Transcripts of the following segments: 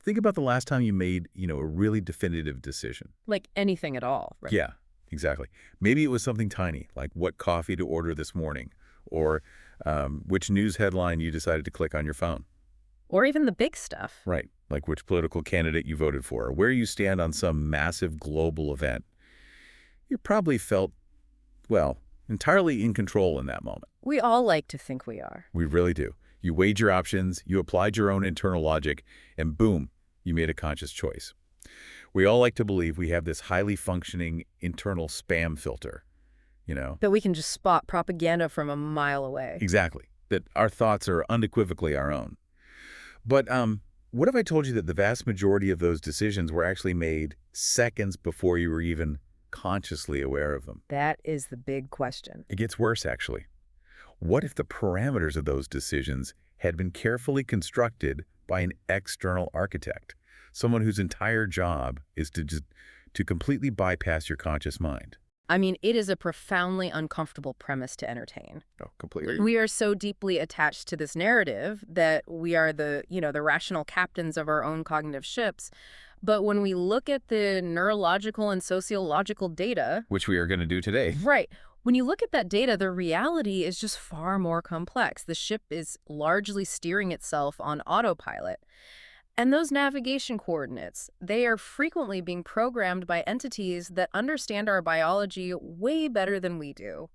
Think about the last time you made, a really definitive decision. Like anything at all, right? Yeah, exactly. Maybe it was something tiny, like what coffee to order this morning, or which news headline you decided to click on your phone. Or even the big stuff. Right, like which political candidate you voted for, or where you stand on some massive global event. You probably felt, well, entirely in control in that moment. We all like to think we are. We really do. You weighed your options, you applied your own internal logic, and boom, you made a conscious choice. We all like to believe we have this highly functioning internal spam filter, That we can just spot propaganda from a mile away. Exactly. That our thoughts are unequivocally our own. But what if I told you that the vast majority of those decisions were actually made seconds before you were even consciously aware of them? That is the big question. It gets worse, actually. What if the parameters of those decisions had been carefully constructed by an external architect, someone whose entire job is to completely bypass your conscious mind? I mean, it is a profoundly uncomfortable premise to entertain. Oh, completely. We are so deeply attached to this narrative that we are the rational captains of our own cognitive ships. But when we look at the neurological and sociological data, which we are going to do today. Right. When you look at that data, the reality is just far more complex. The ship is largely steering itself on autopilot. And those navigation coordinates, they are frequently being programmed by entities that understand our biology way better than we do.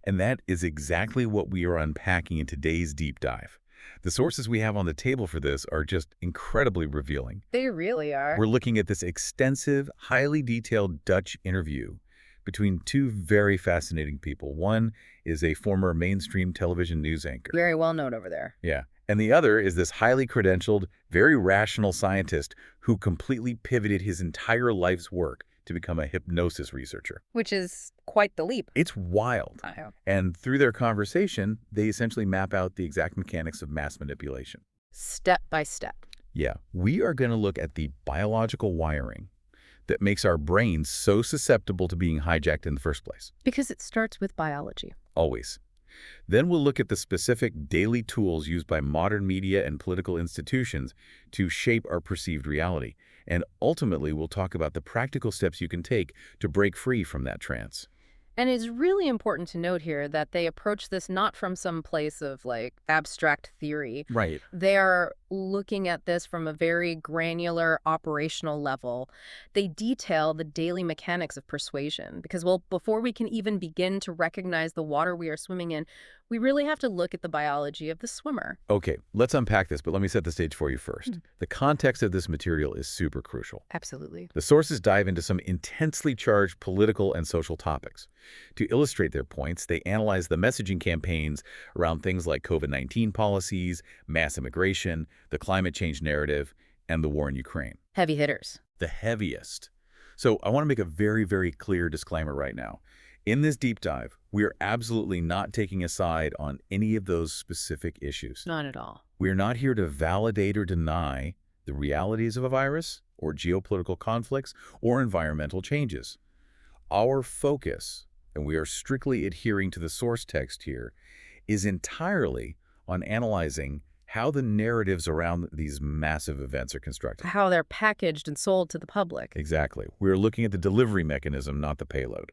And that is exactly what we are unpacking in today's deep dive. The sources we have on the table for this are just incredibly revealing. They really are. We're looking at this extensive, highly detailed Dutch interview between two very fascinating people. One is a former mainstream television news anchor. Very well known over there. Yeah. And the other is this highly credentialed, very rational scientist who completely pivoted his entire life's work to become a hypnosis researcher. Which is quite the leap. It's wild. I know. And through their conversation, they essentially map out the exact mechanics of mass manipulation. Step by step. Yeah. We are going to look at the biological wiring that makes our brains so susceptible to being hijacked in the first place. Because it starts with biology. Always. Then we'll look at the specific daily tools used by modern media and political institutions to shape our perceived reality. And ultimately, we'll talk about the practical steps you can take to break free from that trance. And it's really important to note here that they approach this not from some place of, abstract theory. Right. They are looking at this from a very granular operational level. They detail the daily mechanics of persuasion because, before we can even begin to recognize the water we are swimming in, we really have to look at the biology of the swimmer. Okay, let's unpack this, but let me set the stage for you first. The context of this material is super crucial. Absolutely. The sources dive into some intensely charged political and social topics. To illustrate their points, they analyze the messaging campaigns around things like COVID-19 policies, mass immigration, the climate change narrative, and the war in Ukraine. Heavy hitters. The heaviest. So I want to make a very, very clear disclaimer right now. In this deep dive, we are absolutely not taking a side on any of those specific issues. Not at all. We are not here to validate or deny the realities of a virus or geopolitical conflicts or environmental changes. Our focus, and we are strictly adhering to the source text here, is entirely on analyzing how the narratives around these massive events are constructed. How they're packaged and sold to the public. Exactly. We are looking at the delivery mechanism, not the payload.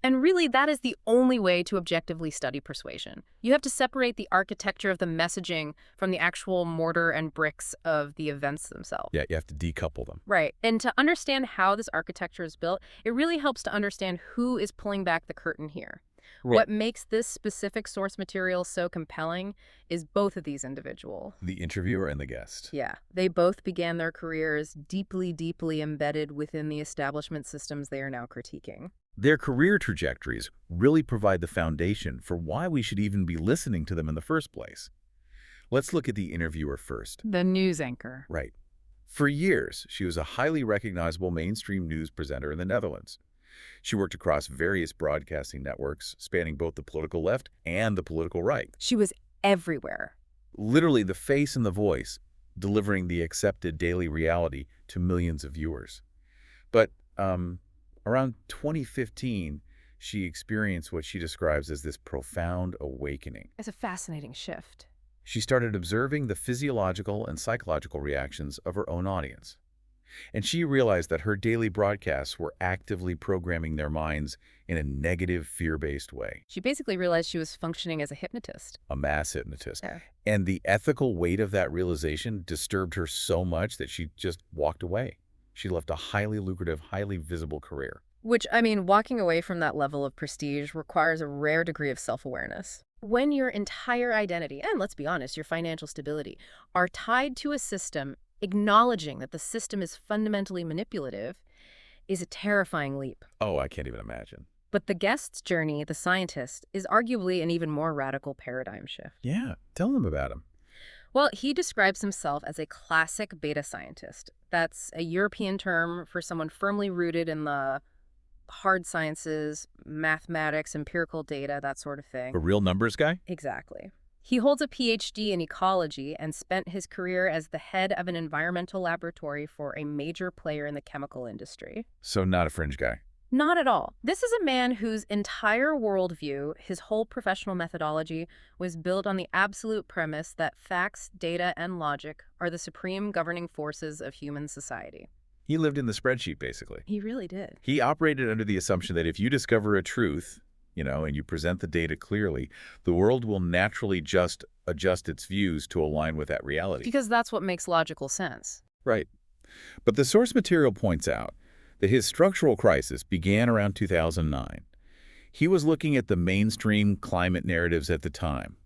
And really, that is the only way to objectively study persuasion. You have to separate the architecture of the messaging from the actual mortar and bricks of the events themselves. Yeah, you have to decouple them. Right. And to understand how this architecture is built, it really helps to understand who is pulling back the curtain here. Right. What makes this specific source material so compelling is both of these individuals. The interviewer and the guest. Yeah. They both began their careers deeply, deeply embedded within the establishment systems they are now critiquing. Their career trajectories really provide the foundation for why we should even be listening to them in the first place. Let's look at the interviewer first. The news anchor. Right. For years, she was a highly recognizable mainstream news presenter in the Netherlands. She worked across various broadcasting networks, spanning both the political left and the political right. She was everywhere. Literally the face and the voice, delivering the accepted daily reality to millions of viewers. But, around 2015, she experienced what she describes as this profound awakening. It's a fascinating shift. She started observing the physiological and psychological reactions of her own audience. And she realized that her daily broadcasts were actively programming their minds in a negative, fear-based way. She basically realized she was functioning as a hypnotist. A mass hypnotist. Yeah. And the ethical weight of that realization disturbed her so much that she just walked away. She left a highly lucrative, highly visible career. Which, I mean, walking away from that level of prestige requires a rare degree of self-awareness. When your entire identity, and let's be honest, your financial stability, are tied to a system, acknowledging that the system is fundamentally manipulative is a terrifying leap. Oh, I can't even imagine. But the guest's journey, the scientist, is arguably an even more radical paradigm shift. Yeah, tell them about him. Well, he describes himself as a classic beta scientist. That's a European term for someone firmly rooted in the hard sciences, mathematics, empirical data, that sort of thing. A real numbers guy? Exactly. He holds a PhD in ecology and spent his career as the head of an environmental laboratory for a major player in the chemical industry. So not a fringe guy. Not at all. This is a man whose entire worldview, his whole professional methodology, was built on the absolute premise that facts, data, and logic are the supreme governing forces of human society. He lived in the spreadsheet, basically. He really did. He operated under the assumption that if you discover a truth, and you present the data clearly, the world will naturally just adjust its views to align with that reality. Because that's what makes logical sense. Right. But the source material points out that his structural crisis began around 2009. He was looking at the mainstream climate narratives at the time,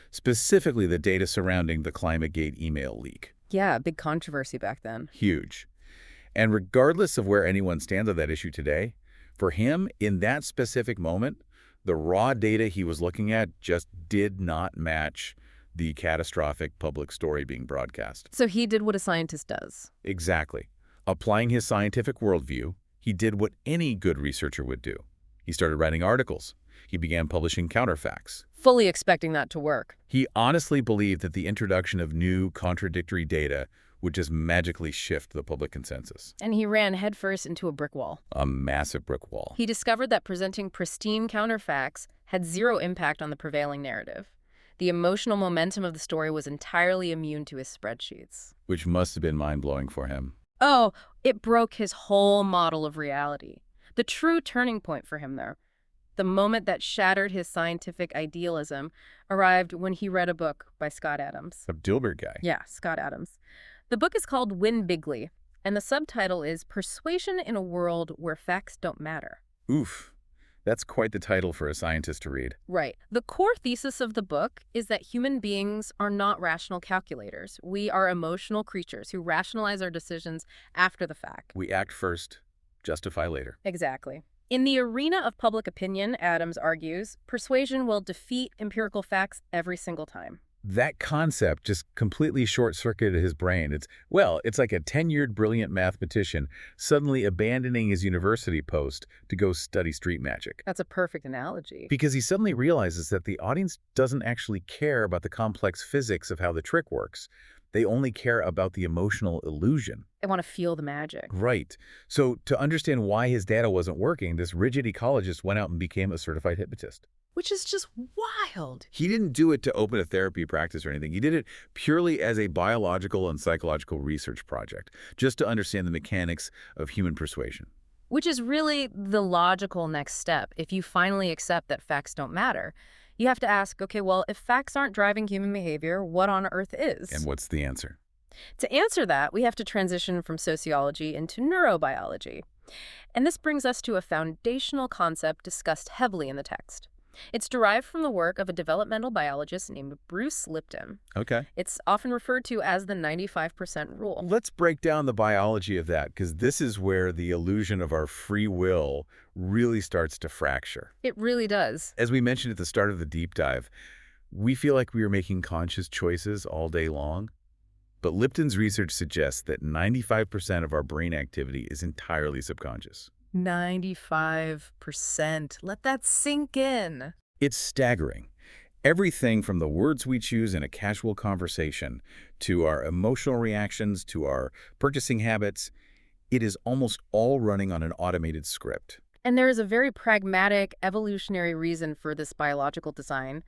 specifically the data surrounding the ClimateGate email leak. Yeah, big controversy back then. Huge. And regardless of where anyone stands on that issue today, for him, in that specific moment, the raw data he was looking at just did not match the catastrophic public story being broadcast. So he did what a scientist does. Exactly. Applying his scientific worldview, he did what any good researcher would do. He started writing articles. He began publishing counterfacts. Fully expecting that to work. He honestly believed that the introduction of new, contradictory data would just magically shift the public consensus. And he ran headfirst into a brick wall. A massive brick wall. He discovered that presenting pristine counterfacts had zero impact on the prevailing narrative. The emotional momentum of the story was entirely immune to his spreadsheets. Which must have been mind-blowing for him. Oh, it broke his whole model of reality. The true turning point for him there, the moment that shattered his scientific idealism, arrived when he read a book by Scott Adams. A Dilbert guy. Yeah, Scott Adams. The book is called Win Bigly, and the subtitle is Persuasion in a World Where Facts Don't Matter. Oof. That's quite the title for a scientist to read. Right. The core thesis of the book is that human beings are not rational calculators. We are emotional creatures who rationalize our decisions after the fact. We act first, justify later. Exactly. In the arena of public opinion, Adams argues, persuasion will defeat empirical facts every single time. That concept just completely short-circuited his brain. It's like a tenured, brilliant mathematician suddenly abandoning his university post to go study street magic. That's a perfect analogy. Because he suddenly realizes that the audience doesn't actually care about the complex physics of how the trick works. They only care about the emotional illusion. They want to feel the magic. Right. So to understand why his data wasn't working, this rigid ecologist went out and became a certified hypnotist. Which is just wild. He didn't do it to open a therapy practice or anything. He did it purely as a biological and psychological research project, just to understand the mechanics of human persuasion. Which is really the logical next step. If you finally accept that facts don't matter, you have to ask, okay, well, if facts aren't driving human behavior, what on earth is? And what's the answer? To answer that, we have to transition from sociology into neurobiology. And this brings us to a foundational concept discussed heavily in the text. It's derived from the work of a developmental biologist named Bruce Lipton. Okay. It's often referred to as the 95% rule. Let's break down the biology of that, because this is where the illusion of our free will really starts to fracture. It really does. As we mentioned at the start of the deep dive, we feel like we are making conscious choices all day long. But Lipton's research suggests that 95% of our brain activity is entirely subconscious. 95%. Let that sink in. It's staggering. Everything from the words we choose in a casual conversation to our emotional reactions to our purchasing habits, it is almost all running on an automated script. And there is a very pragmatic, evolutionary reason for this biological design.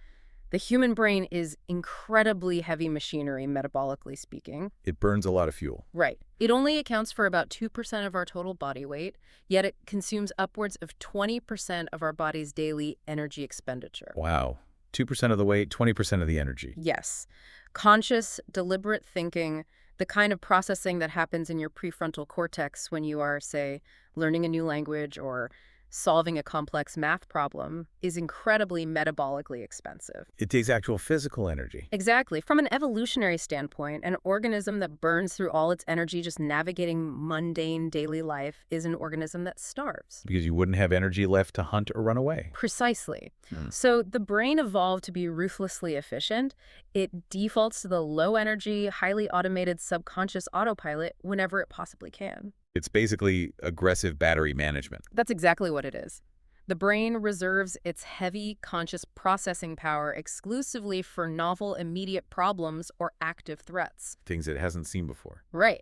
The human brain is incredibly heavy machinery, metabolically speaking. It burns a lot of fuel. Right. It only accounts for about 2% of our total body weight, yet it consumes upwards of 20% of our body's daily energy expenditure. Wow. 2% of the weight, 20% of the energy. Yes. Conscious, deliberate thinking, the kind of processing that happens in your prefrontal cortex when you are, say, learning a new language or solving a complex math problem, is incredibly metabolically expensive. It takes actual physical energy. Exactly. From an evolutionary standpoint, an organism that burns through all its energy just navigating mundane daily life is an organism that starves. Because you wouldn't have energy left to hunt or run away. Precisely. So the brain evolved to be ruthlessly efficient. It defaults to the low-energy, highly automated subconscious autopilot whenever it possibly can. It's basically aggressive battery management. That's exactly what it is. The brain reserves its heavy conscious processing power exclusively for novel immediate problems or active threats. Things it hasn't seen before. Right.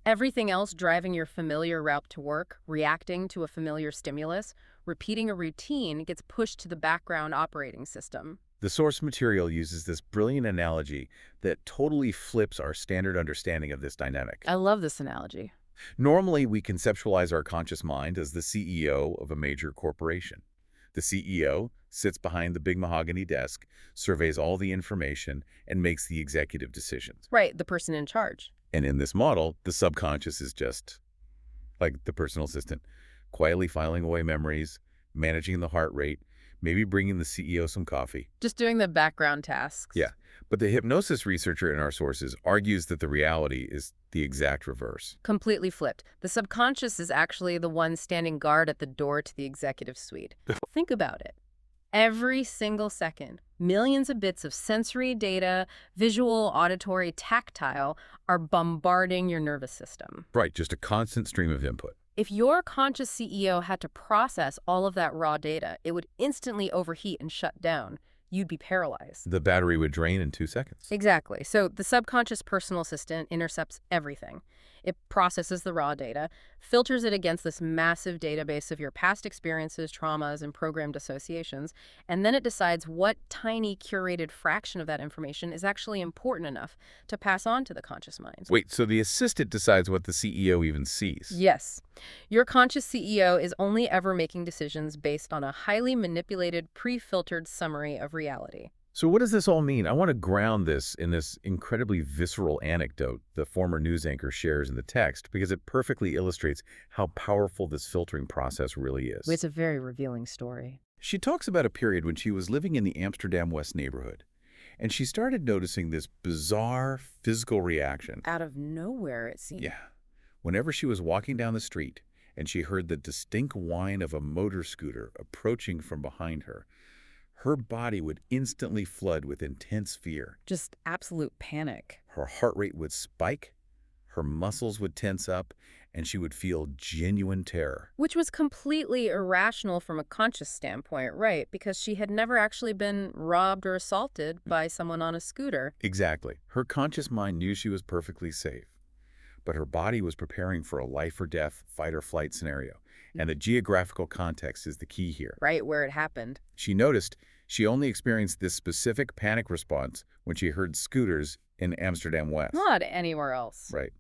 Everything else driving your familiar route to work, reacting to a familiar stimulus, repeating a routine gets pushed to the background operating system. The source material uses this brilliant analogy that totally flips our standard understanding of this dynamic. I love this analogy. Normally, we conceptualize our conscious mind as the CEO of a major corporation. The CEO sits behind the big mahogany desk, surveys all the information, and makes the executive decisions. Right, the person in charge. And in this model, the subconscious is just like the personal assistant, quietly filing away memories, managing the heart rate, maybe bringing the CEO some coffee. Just doing the background tasks. Yeah, but the hypnosis researcher in our sources argues that the reality is the exact reverse. Completely flipped. The subconscious is actually the one standing guard at the door to the executive suite. Think about it. Every single second, millions of bits of sensory data, visual, auditory, tactile, are bombarding your nervous system. Right, just a constant stream of input. If your conscious CEO had to process all of that raw data, it would instantly overheat and shut down. You'd be paralyzed. The battery would drain in 2 seconds. Exactly. So the subconscious personal assistant intercepts everything. It processes the raw data, filters it against this massive database of your past experiences, traumas, and programmed associations, and then it decides what tiny curated fraction of that information is actually important enough to pass on to the conscious mind. Wait, so the assistant decides what the CEO even sees? Yes. Your conscious CEO is only ever making decisions based on a highly manipulated, pre-filtered summary of reality. So what does this all mean? I want to ground this in this incredibly visceral anecdote the former news anchor shares in the text because it perfectly illustrates how powerful this filtering process really is. It's a very revealing story. She talks about a period when she was living in the Amsterdam West neighborhood, and she started noticing this bizarre physical reaction. Out of nowhere, it seems. Yeah. Whenever she was walking down the street and she heard the distinct whine of a motor scooter approaching from behind her, her body would instantly flood with intense fear. Just absolute panic. Her heart rate would spike, her muscles would tense up, and she would feel genuine terror. Which was completely irrational from a conscious standpoint, right? Because she had never actually been robbed or assaulted by someone on a scooter. Exactly. Her conscious mind knew she was perfectly safe, but her body was preparing for a life or death, fight or flight scenario. And the geographical context is the key here. Right where it happened. She noticed she only experienced this specific panic response when she heard scooters in Amsterdam West. Not anywhere else. Right.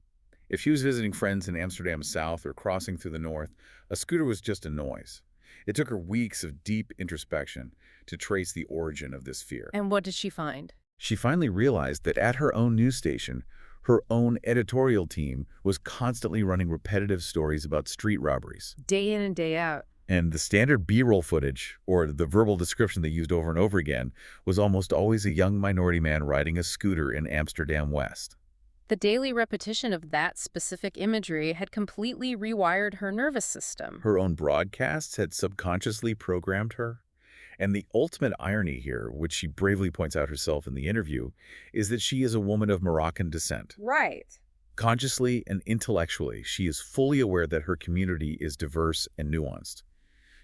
If she was visiting friends in Amsterdam South or crossing through the north, a scooter was just a noise. It took her weeks of deep introspection to trace the origin of this fear. And what did she find? She finally realized that at her own news station, her own editorial team was constantly running repetitive stories about street robberies. Day in and day out. And the standard B-roll footage, or the verbal description they used over and over again, was almost always a young minority man riding a scooter in Amsterdam West. The daily repetition of that specific imagery had completely rewired her nervous system. Her own broadcasts had subconsciously programmed her. And the ultimate irony here, which she bravely points out herself in the interview, is that she is a woman of Moroccan descent. Right. Consciously and intellectually, she is fully aware that her community is diverse and nuanced.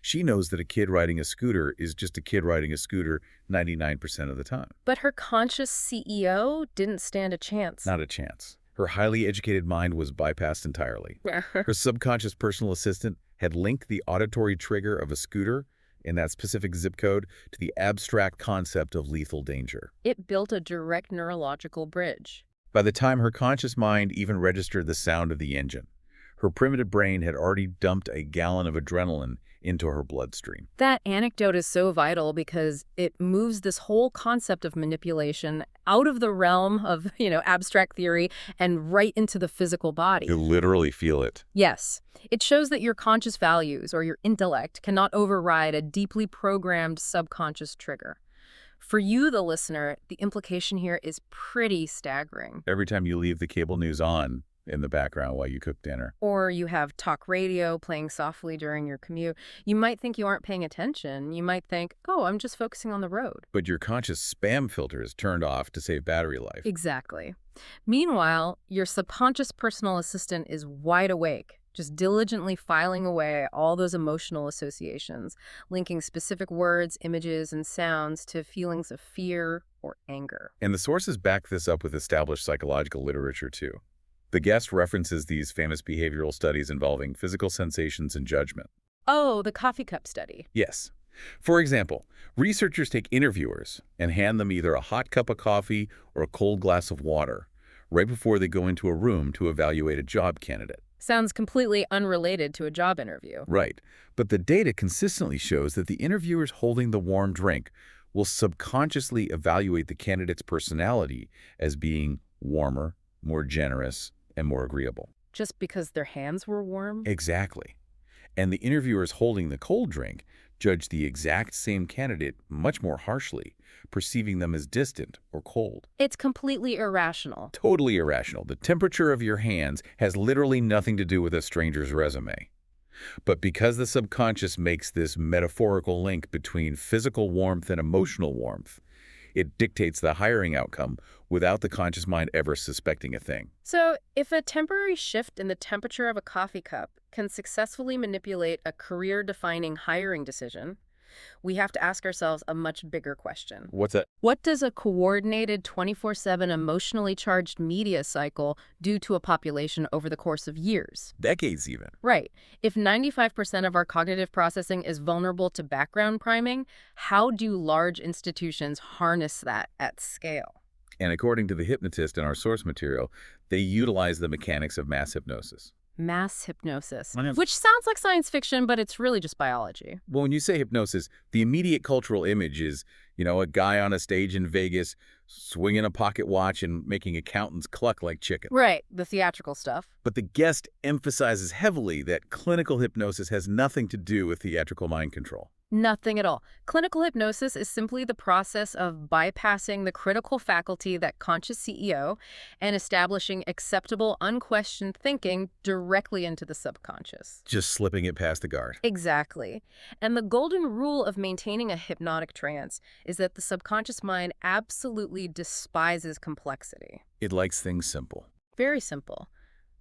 She knows that a kid riding a scooter is just a kid riding a scooter 99% of the time. But her conscious CEO didn't stand a chance. Not a chance. Her highly educated mind was bypassed entirely. Her subconscious personal assistant had linked the auditory trigger of a scooter in that specific zip code to the abstract concept of lethal danger. It built a direct neurological bridge. By the time her conscious mind even registered the sound of the engine, her primitive brain had already dumped a gallon of adrenaline into her bloodstream. That anecdote is so vital because it moves this whole concept of manipulation out of the realm of, abstract theory and right into the physical body. You literally feel it. Yes. It shows that your conscious values or your intellect cannot override a deeply programmed subconscious trigger. For you, the listener, the implication here is pretty staggering. Every time you leave the cable news on in the background while you cook dinner, or you have talk radio playing softly during your commute, you might think you aren't paying attention. You might think, oh, I'm just focusing on the road. but your conscious spam filter is turned off to save battery life. Exactly. Meanwhile, your subconscious personal assistant is wide awake, just diligently filing away all those emotional associations, linking specific words, images, and sounds to feelings of fear or anger. And the sources back this up with established psychological literature, too. The guest references these famous behavioral studies involving physical sensations and judgment. Oh, the coffee cup study. Yes. For example, researchers take interviewers and hand them either a hot cup of coffee or a cold glass of water right before they go into a room to evaluate a job candidate. Sounds completely unrelated to a job interview. Right. But the data consistently shows that the interviewers holding the warm drink will subconsciously evaluate the candidate's personality as being warmer, more generous, and more agreeable. Just because their hands were warm? Exactly. And the interviewers holding the cold drink judge the exact same candidate much more harshly, perceiving them as distant or cold. It's completely irrational. Totally irrational. The temperature of your hands has literally nothing to do with a stranger's resume. But because the subconscious makes this metaphorical link between physical warmth and emotional warmth, it dictates the hiring outcome without the conscious mind ever suspecting a thing. So, if a temporary shift in the temperature of a coffee cup can successfully manipulate a career-defining hiring decision, we have to ask ourselves a much bigger question. What's that? What does a coordinated 24/7 emotionally charged media cycle do to a population over the course of years? Decades even. Right. If 95% of our cognitive processing is vulnerable to background priming, how do large institutions harness that at scale? And according to the hypnotist in our source material, they utilize the mechanics of mass hypnosis. Mass hypnosis, Whenever- which sounds like science fiction, but it's really just biology. Well, when you say hypnosis, the immediate cultural image is, a guy on a stage in Vegas swinging a pocket watch and making accountants cluck like chickens. Right, the theatrical stuff. But the guest emphasizes heavily that clinical hypnosis has nothing to do with theatrical mind control. Nothing at all. Clinical hypnosis is simply the process of bypassing the critical faculty, that conscious CEO, and establishing acceptable, unquestioned thinking directly into the subconscious. Just slipping it past the guard. Exactly. And the golden rule of maintaining a hypnotic trance is that the subconscious mind absolutely despises complexity. It likes things simple. Very simple.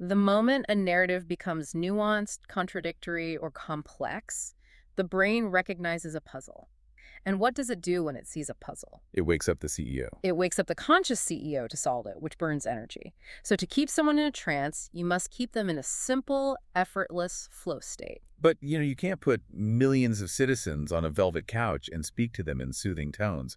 The moment a narrative becomes nuanced, contradictory, or complex, the brain recognizes a puzzle. And what does it do when it sees a puzzle? It wakes up the CEO. It wakes up the conscious CEO to solve it, which burns energy. So to keep someone in a trance, you must keep them in a simple, effortless flow state. But, you can't put millions of citizens on a velvet couch and speak to them in soothing tones.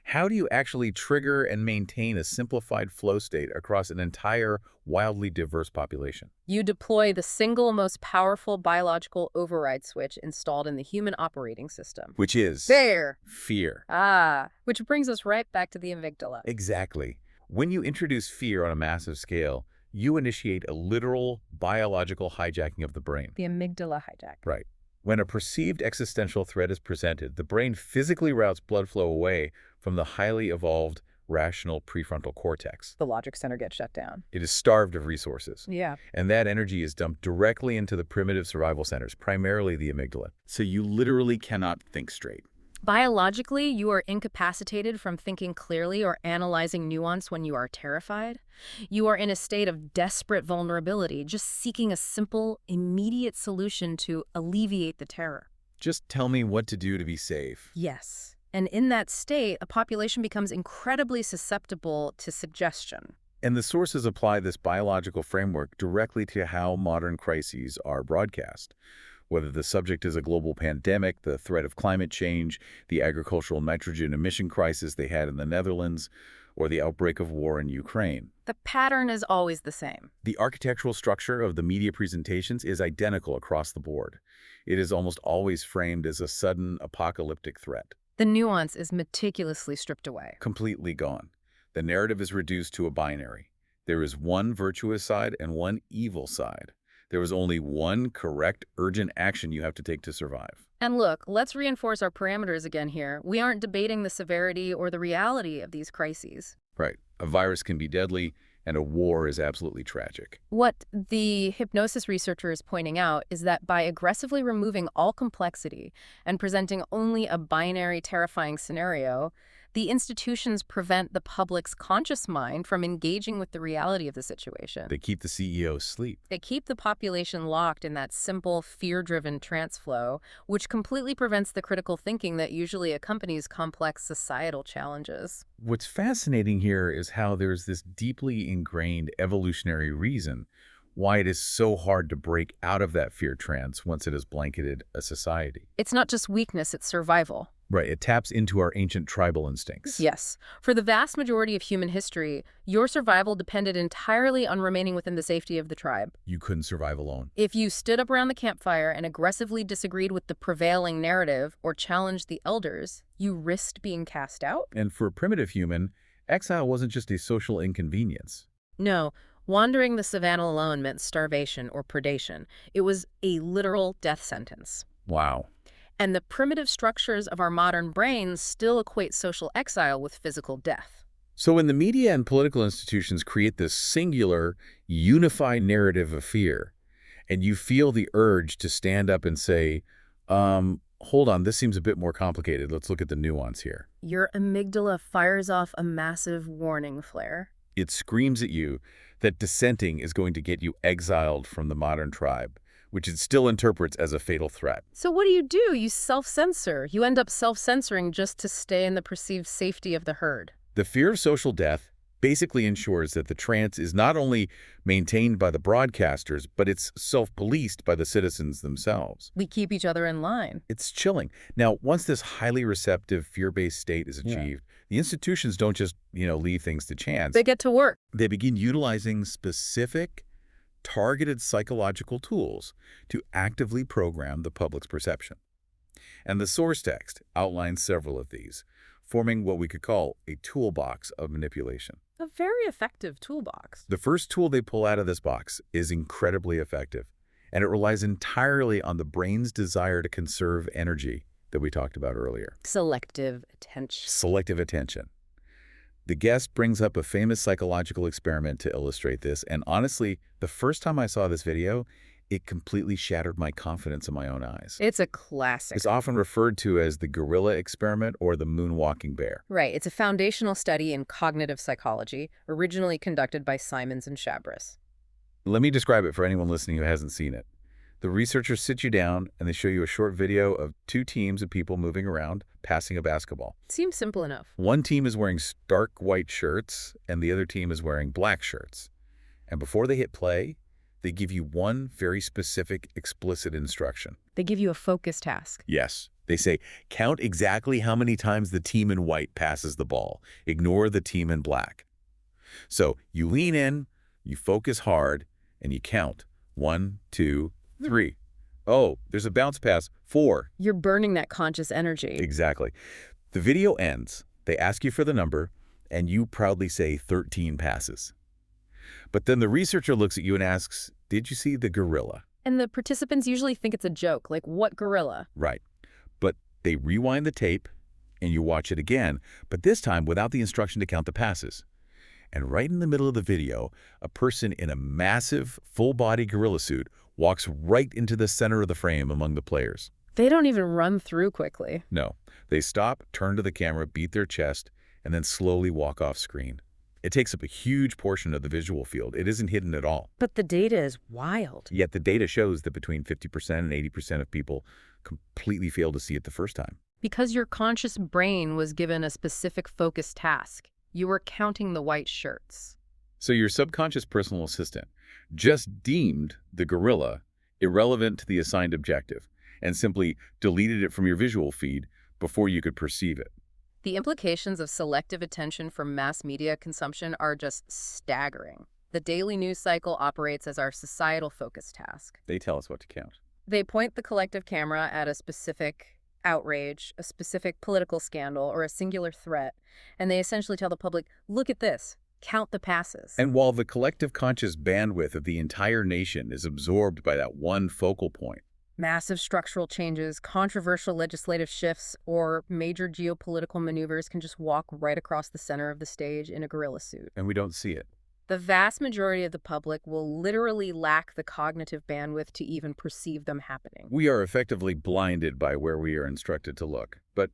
How do you actually trigger and maintain a simplified flow state across an entire, wildly diverse population? You deploy the single most powerful biological override switch installed in the human operating system. Which is... There! Fear. Which brings us right back to the amygdala. Exactly. When you introduce fear on a massive scale, you initiate a literal biological hijacking of the brain. The amygdala hijack. Right. When a perceived existential threat is presented, the brain physically routes blood flow away from the highly evolved, rational prefrontal cortex. The logic center gets shut down. It is starved of resources. Yeah. And that energy is dumped directly into the primitive survival centers, primarily the amygdala. So you literally cannot think straight. Biologically, you are incapacitated from thinking clearly or analyzing nuance when you are terrified. You are in a state of desperate vulnerability, just seeking a simple, immediate solution to alleviate the terror. Just tell me what to do to be safe. Yes. And in that state, a population becomes incredibly susceptible to suggestion. And the sources apply this biological framework directly to how modern crises are broadcast. whether the subject is a global pandemic, the threat of climate change, the agricultural nitrogen emission crisis they had in the Netherlands, or the outbreak of war in Ukraine. The pattern is always the same. The architectural structure of the media presentations is identical across the board. It is almost always framed as a sudden apocalyptic threat. The nuance is meticulously stripped away. Completely gone. The narrative is reduced to a binary. There is one virtuous side and one evil side. There is only one correct, urgent action you have to take to survive. And look, let's reinforce our parameters again here. We aren't debating the severity or the reality of these crises. Right. A virus can be deadly, and a war is absolutely tragic. What the hypnosis researcher is pointing out is that by aggressively removing all complexity and presenting only a binary, terrifying scenario, the institutions prevent the public's conscious mind from engaging with the reality of the situation. They keep the CEO asleep. They keep the population locked in that simple, fear-driven trance flow, which completely prevents the critical thinking that usually accompanies complex societal challenges. What's fascinating here is how there's this deeply ingrained evolutionary reason why it is so hard to break out of that fear trance once it has blanketed a society. It's not just weakness, it's survival. Right, it taps into our ancient tribal instincts. Yes. For the vast majority of human history, your survival depended entirely on remaining within the safety of the tribe. You couldn't survive alone. If you stood up around the campfire and aggressively disagreed with the prevailing narrative or challenged the elders, you risked being cast out. And for a primitive human, exile wasn't just a social inconvenience. No. Wandering the savannah alone meant starvation or predation. It was a literal death sentence. Wow. And the primitive structures of our modern brains still equate social exile with physical death. So when the media and political institutions create this singular, unified narrative of fear, and you feel the urge to stand up and say, hold on, this seems a bit more complicated. Let's look at the nuance here. Your amygdala fires off a massive warning flare. It screams at you that dissenting is going to get you exiled from the modern tribe, which it still interprets as a fatal threat. So what do? You self-censor. You end up self-censoring just to stay in the perceived safety of the herd. The fear of social death basically ensures that the trance is not only maintained by the broadcasters, but it's self-policed by the citizens themselves. We keep each other in line. It's chilling. Now, once this highly receptive, fear-based state is achieved, the institutions don't just, leave things to chance. They get to work. They begin utilizing specific, targeted psychological tools to actively program the public's perception. And the source text outlines several of these, forming what we could call a toolbox of manipulation. A very effective toolbox. The first tool they pull out of this box is incredibly effective, and it relies entirely on the brain's desire to conserve energy that we talked about earlier. Selective attention. Selective attention. The guest brings up a famous psychological experiment to illustrate this, and honestly, the first time I saw this video, it completely shattered my confidence in my own eyes. It's a classic. It's often referred to as the gorilla experiment or the moonwalking bear. Right. It's a foundational study in cognitive psychology, originally conducted by Simons and Chabris. Let me describe it for anyone listening who hasn't seen it. The researchers sit you down and they show you a short video of two teams of people moving around, passing a basketball. Seems simple enough. One team is wearing stark white shirts and the other team is wearing black shirts. And before they hit play, they give you one very specific, explicit instruction. They give you a focus task. Yes. They say, count exactly how many times the team in white passes the ball. Ignore the team in black. So you lean in, you focus hard, and you count. 1, 2, 3. Oh, there's a bounce pass. 4. You're burning that conscious energy. Exactly. The video ends. They ask you for the number, and you proudly say 13 passes. But then the researcher looks at you and asks, did you see the gorilla? And the participants usually think it's a joke, like, what gorilla? Right. But they rewind the tape, and you watch it again, but this time without the instruction to count the passes. And right in the middle of the video, a person in a massive, full-body gorilla suit walks right into the center of the frame among the players. They don't even run through quickly. No. They stop, turn to the camera, beat their chest, and then slowly walk off screen. It takes up a huge portion of the visual field. It isn't hidden at all. But the data is wild. Yet the data shows that between 50% and 80% of people completely fail to see it the first time. Because your conscious brain was given a specific focus task. You were counting the white shirts. So your subconscious personal assistant just deemed the gorilla irrelevant to the assigned objective, and simply deleted it from your visual feed before you could perceive it. The implications of selective attention for mass media consumption are just staggering. The daily news cycle operates as our societal focus task. They tell us what to count. They point the collective camera at a specific outrage, a specific political scandal, or a singular threat, and they essentially tell the public, look at this, count the passes. And while the collective conscious bandwidth of the entire nation is absorbed by that one focal point, massive structural changes, controversial legislative shifts, or major geopolitical maneuvers can just walk right across the center of the stage in a gorilla suit. and we don't see it. The vast majority of the public will literally lack the cognitive bandwidth to even perceive them happening. We are effectively blinded by where we are instructed to look. But,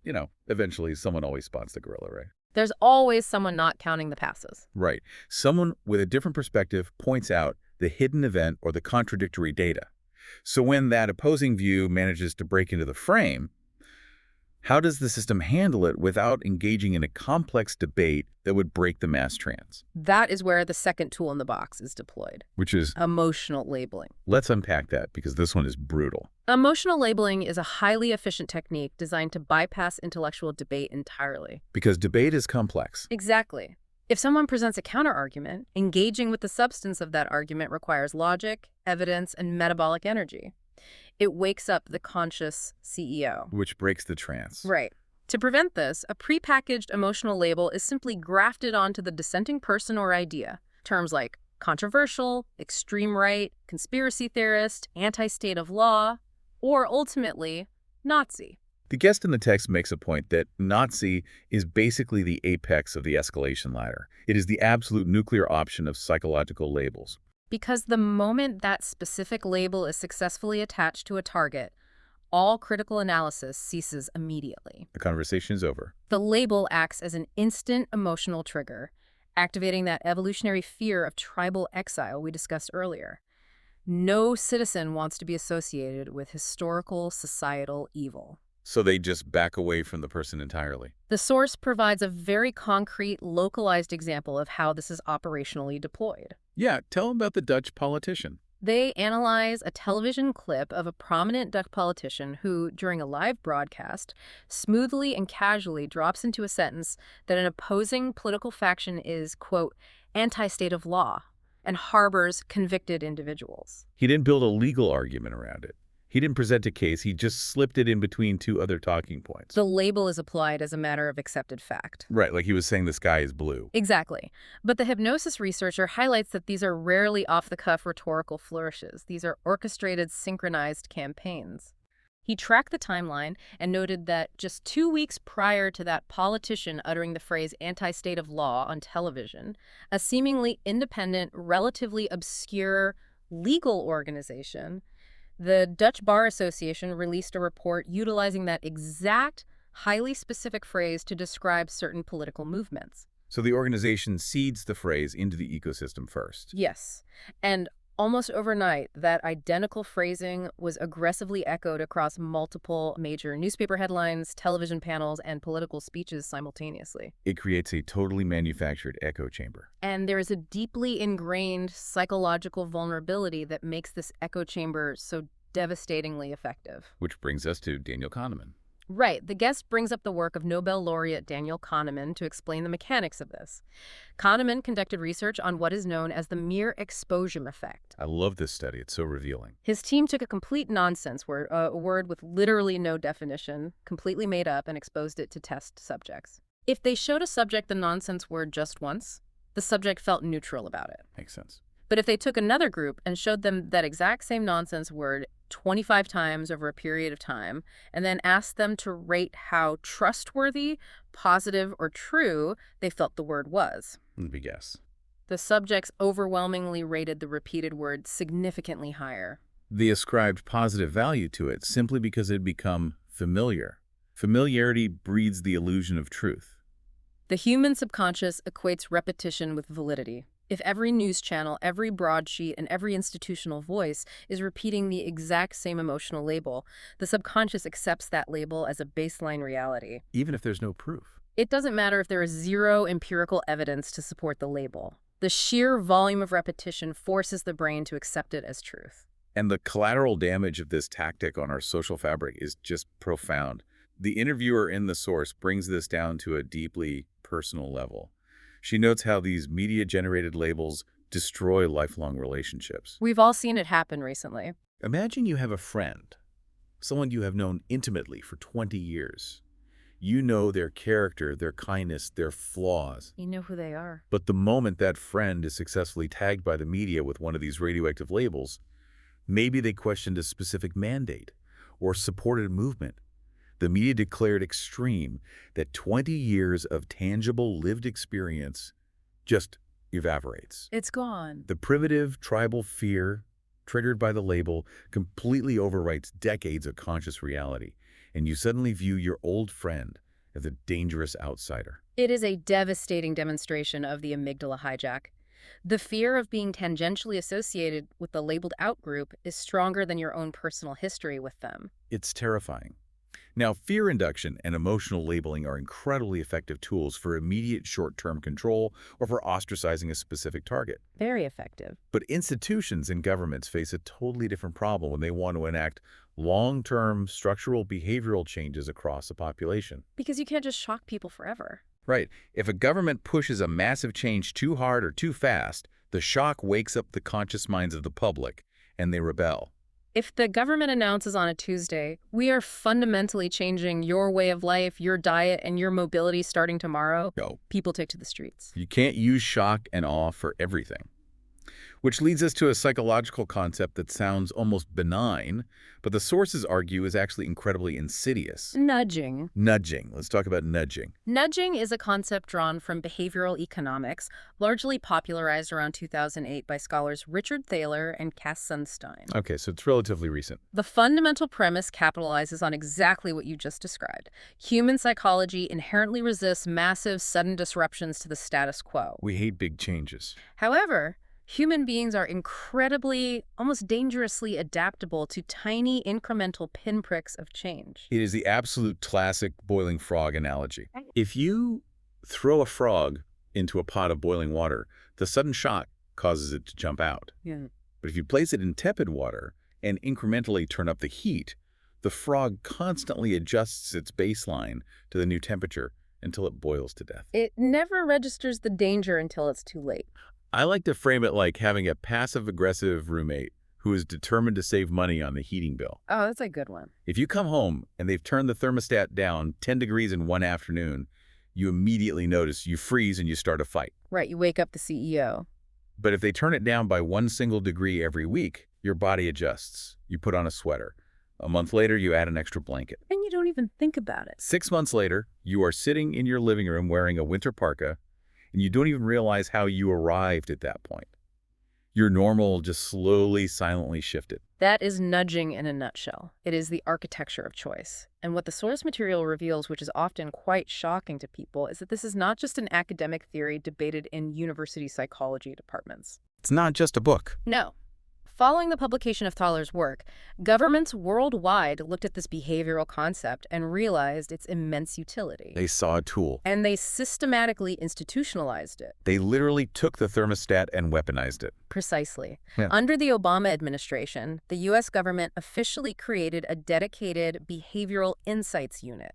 eventually someone always spots the gorilla, right? There's always someone not counting the passes. Right. Someone with a different perspective points out the hidden event or the contradictory data. So when that opposing view manages to break into the frame, how does the system handle it without engaging in a complex debate that would break the mass trance? That is where the second tool in the box is deployed. Which is, Emotional labeling. let's unpack that because this one is brutal. Emotional labeling is a highly efficient technique designed to bypass intellectual debate entirely. Because debate is complex. Exactly. If someone presents a counterargument, engaging with the substance of that argument requires logic, evidence, and metabolic energy. It wakes up the conscious CEO. Which breaks the trance. Right. To prevent this, a prepackaged emotional label is simply grafted onto the dissenting person or idea. Terms like controversial, extreme right, conspiracy theorist, anti-state of law, or ultimately, Nazi. The guest in the text makes a point that Nazi is basically the apex of the escalation ladder. It is the absolute nuclear option of psychological labels. Because the moment that specific label is successfully attached to a target, all critical analysis ceases immediately. The conversation is over. The label acts as an instant emotional trigger, activating that evolutionary fear of tribal exile we discussed earlier. No citizen wants to be associated with historical societal evil. So they just back away from the person entirely. The source provides a very concrete, localized example of how this is operationally deployed. Yeah, tell them about the Dutch politician. They analyze a television clip of a prominent Dutch politician who, during a live broadcast, smoothly and casually drops into a sentence that an opposing political faction is, quote, anti-state of law and harbors convicted individuals. He didn't build a legal argument around it. He didn't present a case. He just slipped it in between two other talking points. The label is applied as a matter of accepted fact. Right, like he was saying the sky is blue. Exactly. But the hypnosis researcher highlights that these are rarely off-the-cuff rhetorical flourishes. These are orchestrated, synchronized campaigns. He tracked the timeline and noted that just 2 weeks prior to that politician uttering the phrase anti-state of law on television, a seemingly independent, relatively obscure legal organization, the Dutch Bar Association, released a report utilizing that exact, highly specific phrase to describe certain political movements. So the organization seeds the phrase into the ecosystem first. Yes. And almost overnight, that identical phrasing was aggressively echoed across multiple major newspaper headlines, television panels, and political speeches simultaneously. It creates a totally manufactured echo chamber. And there is a deeply ingrained psychological vulnerability that makes this echo chamber so devastatingly effective. Which brings us to Daniel Kahneman. Right. The guest brings up the work of Nobel laureate Daniel Kahneman to explain the mechanics of this. Kahneman conducted research on what is known as the mere exposure effect. I love this study. It's so revealing. His team took a complete nonsense word, a word with literally no definition, completely made up, and exposed it to test subjects. If they showed a subject the nonsense word just once, the subject felt neutral about it. Makes sense. But if they took another group and showed them that exact same nonsense word 25 times over a period of time, and then asked them to rate how trustworthy, positive, or true they felt the word was, Let me guess. the subjects overwhelmingly rated the repeated word significantly higher. They ascribed positive value to it simply because it had become familiar. Familiarity breeds the illusion of truth. The human subconscious equates repetition with validity. If every news channel, every broadsheet, and every institutional voice is repeating the exact same emotional label, the subconscious accepts that label as a baseline reality. Even if there's no proof. It doesn't matter if there is zero empirical evidence to support the label. The sheer volume of repetition forces the brain to accept it as truth. And the collateral damage of this tactic on our social fabric is just profound. The interviewer in the source brings this down to a deeply personal level. She notes how these media-generated labels destroy lifelong relationships. We've all seen it happen recently. Imagine you have a friend, someone you have known intimately for 20 years. You know their character, their kindness, their flaws. You know who they are. But the moment that friend is successfully tagged by the media with one of these radioactive labels, maybe they questioned a specific mandate or supported a movement. The media declared extreme that 20 years of tangible lived experience just evaporates. It's gone. The primitive tribal fear triggered by the label completely overwrites decades of conscious reality, and you suddenly view your old friend as a dangerous outsider. It is a devastating demonstration of the amygdala hijack. The fear of being tangentially associated with the labeled out group is stronger than your own personal history with them. It's terrifying. Now, fear induction and emotional labeling are incredibly effective tools for immediate short-term control or for ostracizing a specific target. Very effective. But institutions and governments face a totally different problem when they want to enact long-term structural behavioral changes across a population. Because you can't just shock people forever. Right. If a government pushes a massive change too hard or too fast, the shock wakes up the conscious minds of the public, and they rebel. If the government announces on a Tuesday, we are fundamentally changing your way of life, your diet, and your mobility starting tomorrow, people take to the streets. You can't use shock and awe for everything. Which leads us to a psychological concept that sounds almost benign, but the sources argue is actually incredibly insidious. Nudging. Nudging. Let's talk about nudging. Nudging is a concept drawn from behavioral economics, largely popularized around 2008 by scholars Richard Thaler and Cass Sunstein. Okay, so it's relatively recent. The fundamental premise capitalizes on exactly what you just described. Human psychology inherently resists massive, sudden disruptions to the status quo. We hate big changes. However, human beings are incredibly, almost dangerously adaptable to tiny incremental pinpricks of change. It is the absolute classic boiling frog analogy. If you throw a frog into a pot of boiling water, the sudden shock causes it to jump out. Yeah. But if you place it in tepid water and incrementally turn up the heat, the frog constantly adjusts its baseline to the new temperature until it boils to death. It never registers the danger until it's too late. I like to frame it like having a passive-aggressive roommate who is determined to save money on the heating bill. Oh, that's a good one. If you come home and they've turned the thermostat down 10 degrees in one afternoon, you immediately notice, you freeze and you start a fight. Right, you wake up the CEO. But if they turn it down by 1 single degree every week, your body adjusts. You put on a sweater. A month later, you add an extra blanket. And you don't even think about it. 6 months later, you are sitting in your living room wearing a winter parka, and you don't even realize how you arrived at that point. Your normal just slowly, silently shifted. That is nudging in a nutshell. It is the architecture of choice. And what the source material reveals, which is often quite shocking to people, is that this is not just an academic theory debated in university psychology departments. It's not just a book. No. Following the publication of Thaler's work, governments worldwide looked at this behavioral concept and realized its immense utility. They saw a tool. And they systematically institutionalized it. They literally took the thermostat and weaponized it. Precisely. Yeah. Under the Obama administration, the U.S. government officially created a dedicated behavioral insights unit.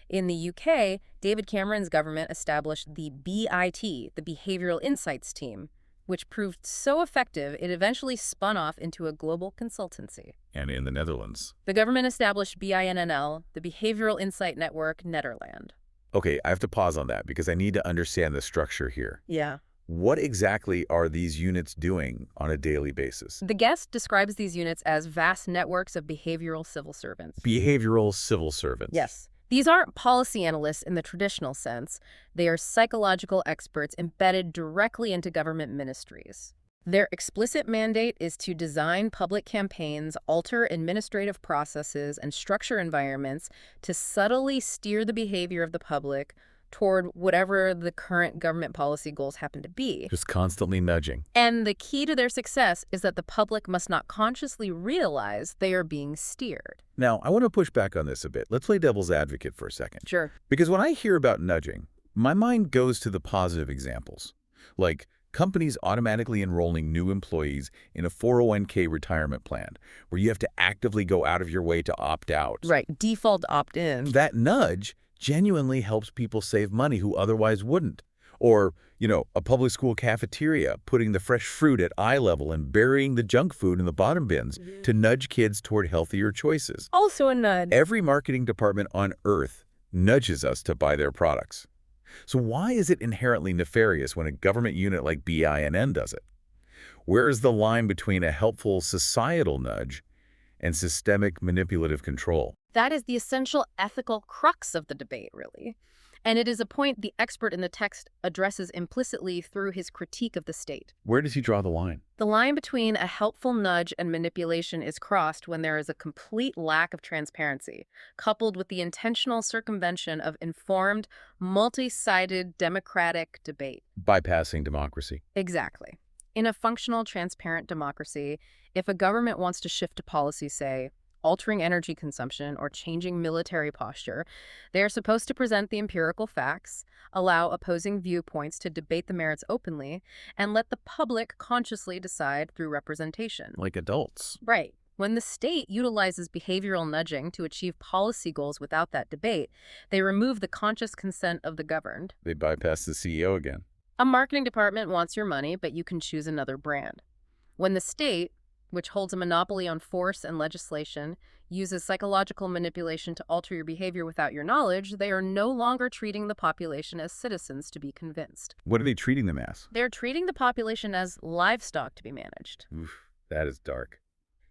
In the UK, David Cameron's government established the BIT, the Behavioral Insights Team, which proved so effective it eventually spun off into a global consultancy. And in the Netherlands. The government established BINNL, the Behavioral Insight Network, Netherlands. Okay, I have to pause on that because I need to understand the structure here. Yeah. What exactly are these units doing on a daily basis? The guest describes these units as vast networks of behavioral civil servants. Behavioral civil servants. Yes. These aren't policy analysts in the traditional sense. They are psychological experts embedded directly into government ministries. Their explicit mandate is to design public campaigns, alter administrative processes, and structure environments to subtly steer the behavior of the public toward whatever the current government policy goals happen to be. Just constantly nudging. And the key to their success is that the public must not consciously realize they are being steered. Now, I want to push back on this a bit. Let's play devil's advocate for a second. Sure. Because when I hear about nudging, my mind goes to the positive examples, like Companies automatically enrolling new employees in a 401k retirement plan, where you have to actively go out of your way to opt out. Right, default opt-in. That nudge genuinely helps people save money who otherwise wouldn't. Or, a public school cafeteria putting the fresh fruit at eye level and burying the junk food in the bottom bins to nudge kids toward healthier choices. Also a nudge. Every marketing department on earth nudges us to buy their products. So why is it inherently nefarious when a government unit like BINN does it? Where is the line between a helpful societal nudge and systemic manipulative control? That is the essential ethical crux of the debate, really. And it is a point the expert in the text addresses implicitly through his critique of the state. Where does he draw the line? The line between a helpful nudge and manipulation is crossed when there is a complete lack of transparency, coupled with the intentional circumvention of informed, multi-sided democratic debate. Bypassing democracy. Exactly. In a functional, transparent democracy, if a government wants to shift a policy, say, altering energy consumption or changing military posture, they are supposed to present the empirical facts, allow opposing viewpoints to debate the merits openly, and let the public consciously decide through representation. Like adults. Right. When the state utilizes behavioral nudging to achieve policy goals without that debate, they remove the conscious consent of the governed. They bypass the CEO again. A marketing department wants your money, but you can choose another brand. When the state, which holds a monopoly on force and legislation, uses psychological manipulation to alter your behavior without your knowledge, they are no longer treating the population as citizens to be convinced. What are they treating them as? They're treating the population as livestock to be managed. Oof, that is dark.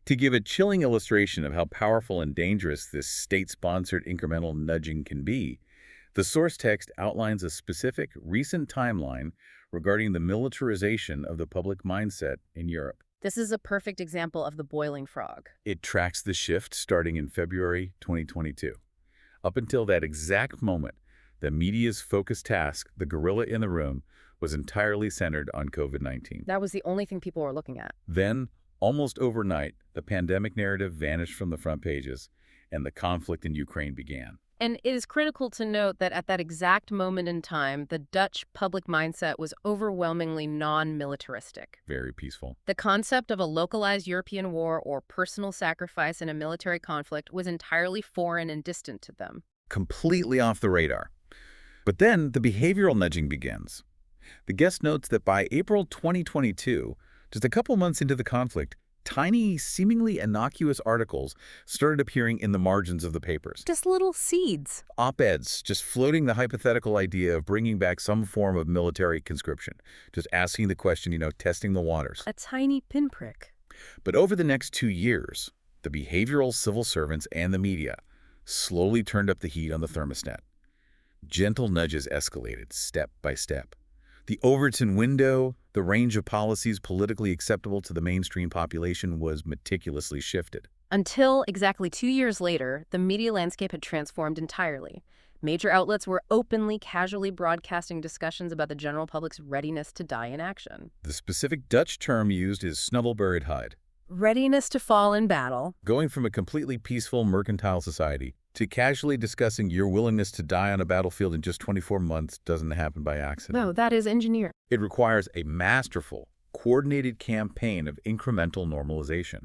To give a chilling illustration of how powerful and dangerous this state-sponsored incremental nudging can be, the source text outlines a specific, recent timeline regarding the militarization of the public mindset in Europe. This is a perfect example of the boiling frog. It tracks the shift starting in February 2022. Up until that exact moment, the media's focused task, the gorilla in the room, was entirely centered on COVID-19. That was the only thing people were looking at. Then, almost overnight, the pandemic narrative vanished from the front pages, and the conflict in Ukraine began. And it is critical to note that at that exact moment in time, the Dutch public mindset was overwhelmingly non-militaristic. Very peaceful. The concept of a localized European war or personal sacrifice in a military conflict was entirely foreign and distant to them. Completely off the radar. But then the behavioral nudging begins. The guest notes that by April 2022, just a couple months into the conflict, tiny, seemingly innocuous articles started appearing in the margins of the papers. Just little seeds. Op-eds, just floating the hypothetical idea of bringing back some form of military conscription. Just asking the question, testing the waters. A tiny pinprick. But over the next 2 years, the behavioral civil servants and the media slowly turned up the heat on the thermostat. Gentle nudges escalated step by step. The Overton window, the range of policies politically acceptable to the mainstream population, was meticulously shifted. Until exactly 2 years later, the media landscape had transformed entirely. Major outlets were openly, casually broadcasting discussions about the general public's readiness to die in action. The specific Dutch term used is snubbelburiedheid. Readiness to fall in battle. Going from a completely peaceful mercantile society to casually discussing your willingness to die on a battlefield in just 24 months doesn't happen by accident. No, that is engineered. It requires a masterful, coordinated campaign of incremental normalization.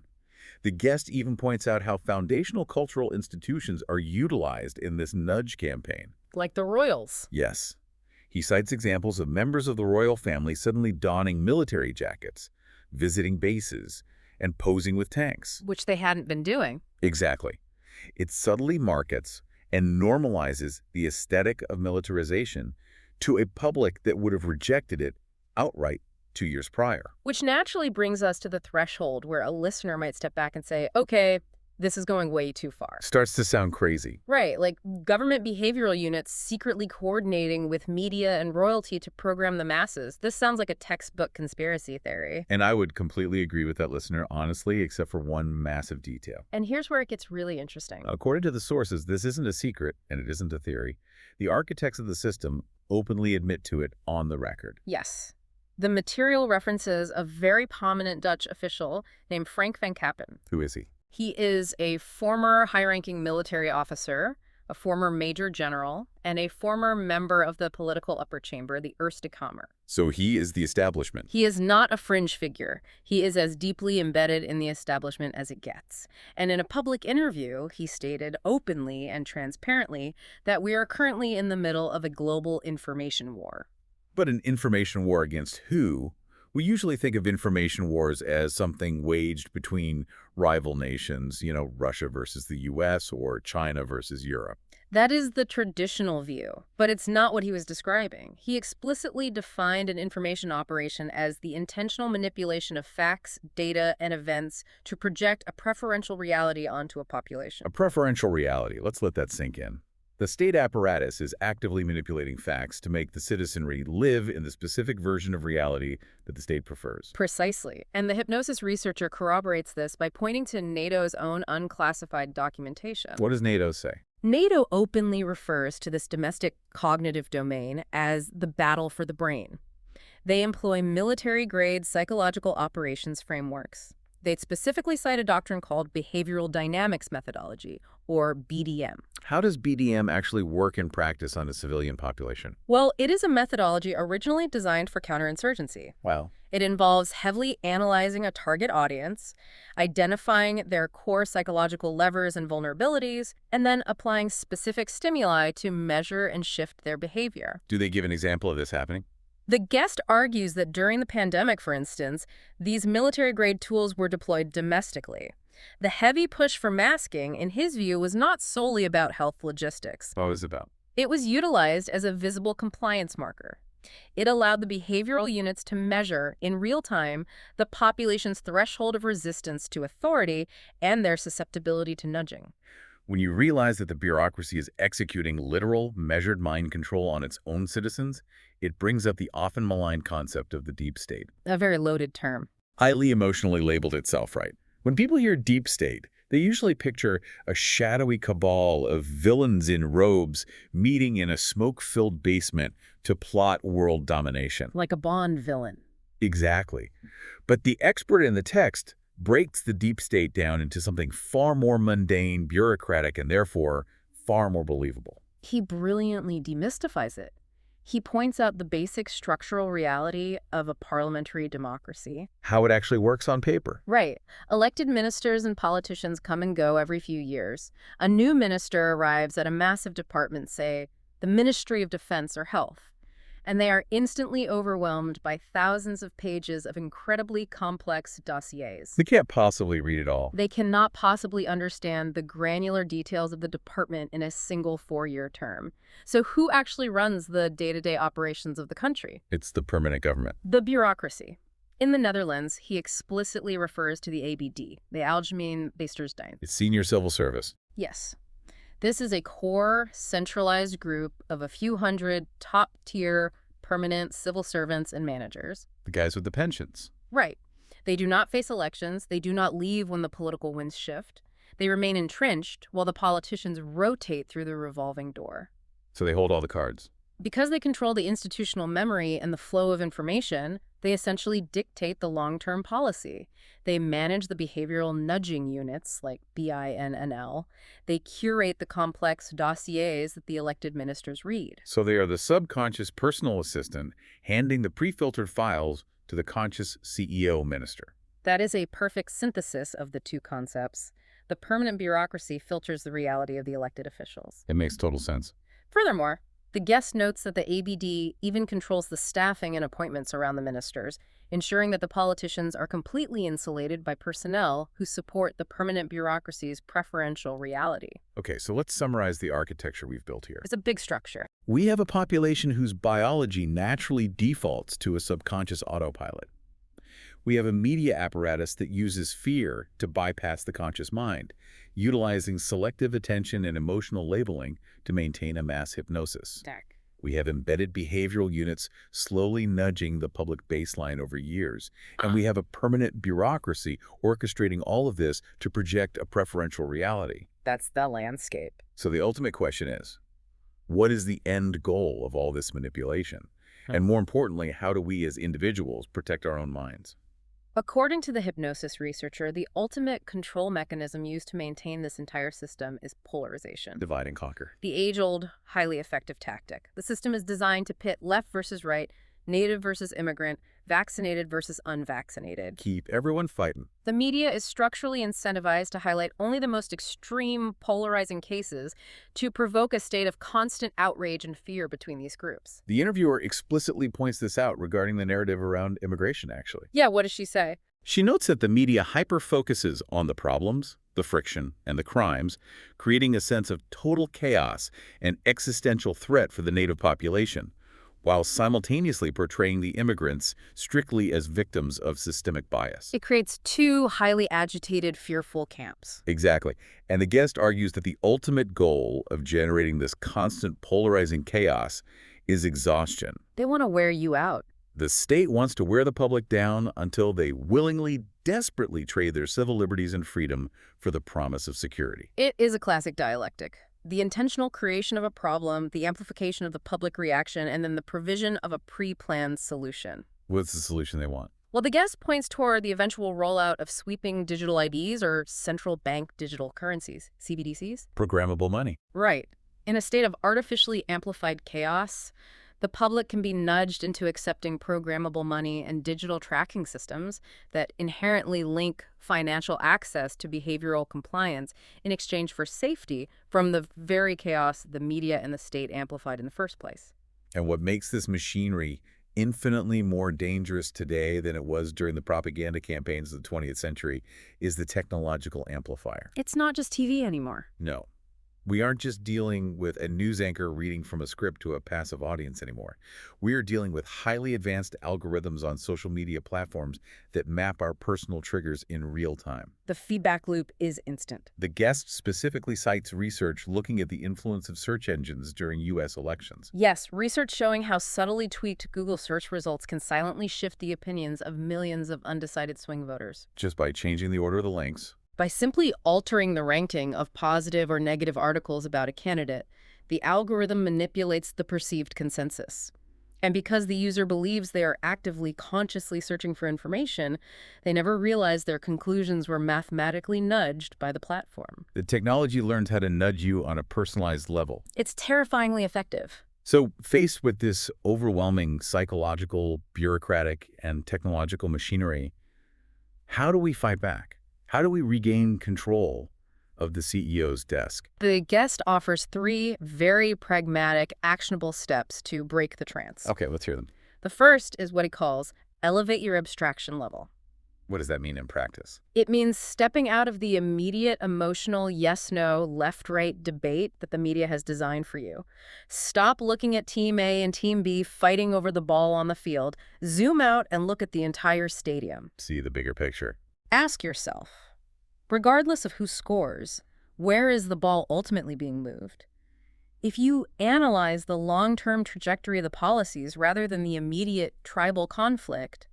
The guest even points out how foundational cultural institutions are utilized in this nudge campaign. Like the royals. Yes. He cites examples of members of the royal family suddenly donning military jackets, visiting bases, and posing with tanks. Which they hadn't been doing. Exactly. It subtly markets and normalizes the aesthetic of militarization to a public that would have rejected it outright 2 years prior. Which naturally brings us to the threshold where a listener might step back and say, okay, this is going way too far. Starts to sound crazy. Right, like government behavioral units secretly coordinating with media and royalty to program the masses. This sounds like a textbook conspiracy theory. And I would completely agree with that listener, honestly, except for one massive detail. And here's where it gets really interesting. According to the sources, this isn't a secret, and it isn't a theory. The architects of the system openly admit to it on the record. Yes. The material references a very prominent Dutch official named Frank van Kappen. Who is he? He is a former high-ranking military officer, a former major general, and a former member of the political upper chamber, the Eerste Kamer. So he is the establishment. He is not a fringe figure. He is as deeply embedded in the establishment as it gets. And in a public interview, he stated openly and transparently that we are currently in the middle of a global information war. But an information war against who? We usually think of information wars as something waged between rival nations, Russia versus the US or China versus Europe. That is the traditional view, but it's not what he was describing. He explicitly defined an information operation as the intentional manipulation of facts, data, and events to project a preferential reality onto a population. A preferential reality. Let's let that sink in. The state apparatus is actively manipulating facts to make the citizenry live in the specific version of reality that the state prefers. Precisely. And the hypnosis researcher corroborates this by pointing to NATO's own unclassified documentation. What does NATO say? NATO openly refers to this domestic cognitive domain as the battle for the brain. They employ military-grade psychological operations frameworks. They'd specifically cite a doctrine called behavioral dynamics methodology, or BDM. How does BDM actually work in practice on a civilian population? Well, it is a methodology originally designed for counterinsurgency. Wow. It involves heavily analyzing a target audience, identifying their core psychological levers and vulnerabilities, and then applying specific stimuli to measure and shift their behavior. Do they give an example of this happening? The guest argues that during the pandemic, for instance, these military-grade tools were deployed domestically. The heavy push for masking, in his view, was not solely about health logistics. What was it about? It was utilized as a visible compliance marker. It allowed the behavioral units to measure, in real time, the population's threshold of resistance to authority and their susceptibility to nudging. When you realize that the bureaucracy is executing literal, measured mind control on its own citizens, it brings up the often maligned concept of the deep state. A very loaded term. Highly emotionally labeled itself, right? When people hear deep state, they usually picture a shadowy cabal of villains in robes meeting in a smoke-filled basement to plot world domination. Like a Bond villain. Exactly. But the expert in the text breaks the deep state down into something far more mundane, bureaucratic, and therefore far more believable. He brilliantly demystifies it. He points out the basic structural reality of a parliamentary democracy. How it actually works on paper. Right. Elected ministers and politicians come and go every few years. A new minister arrives at a massive department, say, the Ministry of Defense or Health, and they are instantly overwhelmed by thousands of pages of incredibly complex dossiers. They can't possibly read it all. They cannot possibly understand the granular details of the department in a single 4-year term. So who actually runs the day-to-day operations of the country? It's the permanent government. The bureaucracy. In the Netherlands, he explicitly refers to the ABD, the Algemeen Bestuursdienst. It's senior civil service. Yes. This is a core, centralized group of a few hundred top-tier permanent civil servants and managers. The guys with the pensions. Right. They do not face elections. They do not leave when the political winds shift. They remain entrenched while the politicians rotate through the revolving door. So they hold all the cards. Because they control the institutional memory and the flow of information, they essentially dictate the long-term policy. They manage the behavioral nudging units, like BINNL. They curate the complex dossiers that the elected ministers read. So they are the subconscious personal assistant handing the pre-filtered files to the conscious CEO minister. That is a perfect synthesis of the two concepts. The permanent bureaucracy filters the reality of the elected officials. It makes total sense. Furthermore, the guest notes that the ABD even controls the staffing and appointments around the ministers, ensuring that the politicians are completely insulated by personnel who support the permanent bureaucracy's preferential reality. Okay, so let's summarize the architecture we've built here. It's a big structure. We have a population whose biology naturally defaults to a subconscious autopilot. We have a media apparatus that uses fear to bypass the conscious mind, utilizing selective attention and emotional labeling to maintain a mass hypnosis. We have embedded behavioral units slowly nudging the public baseline over years. And we have a permanent bureaucracy orchestrating all of this to project a preferential reality. That's the landscape. So the ultimate question is, what is the end goal of all this manipulation? And more importantly, how do we as individuals protect our own minds? According to the hypnosis researcher, the ultimate control mechanism used to maintain this entire system is polarization. Divide and conquer. The age-old, highly effective tactic. The system is designed to pit left versus right, native versus immigrant, vaccinated versus unvaccinated. Keep everyone fighting. The media is structurally incentivized to highlight only the most extreme, polarizing cases to provoke a state of constant outrage and fear between these groups. The interviewer explicitly points this out regarding the narrative around immigration, actually. Yeah, what does she say? She notes that the media hyper-focuses on the problems, the friction, and the crimes, creating a sense of total chaos and existential threat for the native population, while simultaneously portraying the immigrants strictly as victims of systemic bias. It creates two highly agitated, fearful camps. Exactly. And the guest argues that the ultimate goal of generating this constant polarizing chaos is exhaustion. They want to wear you out. The state wants to wear the public down until they willingly, desperately trade their civil liberties and freedom for the promise of security. It is a classic dialectic. The intentional creation of a problem, the amplification of the public reaction, and then the provision of a pre-planned solution. What's the solution they want? Well, the guest points toward the eventual rollout of sweeping digital IDs or central bank digital currencies, CBDCs. Programmable money. Right. In a state of artificially amplified chaos, the public can be nudged into accepting programmable money and digital tracking systems that inherently link financial access to behavioral compliance in exchange for safety from the very chaos the media and the state amplified in the first place. And what makes this machinery infinitely more dangerous today than it was during the propaganda campaigns of the 20th century is the technological amplifier. It's not just TV anymore. No. We aren't just dealing with a news anchor reading from a script to a passive audience anymore. We are dealing with highly advanced algorithms on social media platforms that map our personal triggers in real time. The feedback loop is instant. The guest specifically cites research looking at the influence of search engines during U.S. elections. Yes, research showing how subtly tweaked Google search results can silently shift the opinions of millions of undecided swing voters. Just by changing the order of the links. By simply altering the ranking of positive or negative articles about a candidate, the algorithm manipulates the perceived consensus. And because the user believes they are actively, consciously searching for information, they never realize their conclusions were mathematically nudged by the platform. The technology learns how to nudge you on a personalized level. It's terrifyingly effective. So, faced with this overwhelming psychological, bureaucratic, and technological machinery, how do we fight back? How do we regain control of the CEO's desk? The guest offers 3 very pragmatic, actionable steps to break the trance. Okay, let's hear them. The first is what he calls elevate your abstraction level. What does that mean in practice? It means stepping out of the immediate emotional yes-no, left-right debate that the media has designed for you. Stop looking at Team A and Team B fighting over the ball on the field. Zoom out and look at the entire stadium. See the bigger picture. Ask yourself, regardless of who scores, where is the ball ultimately being moved? If you analyze the long-term trajectory of the policies rather than the immediate tribal conflict,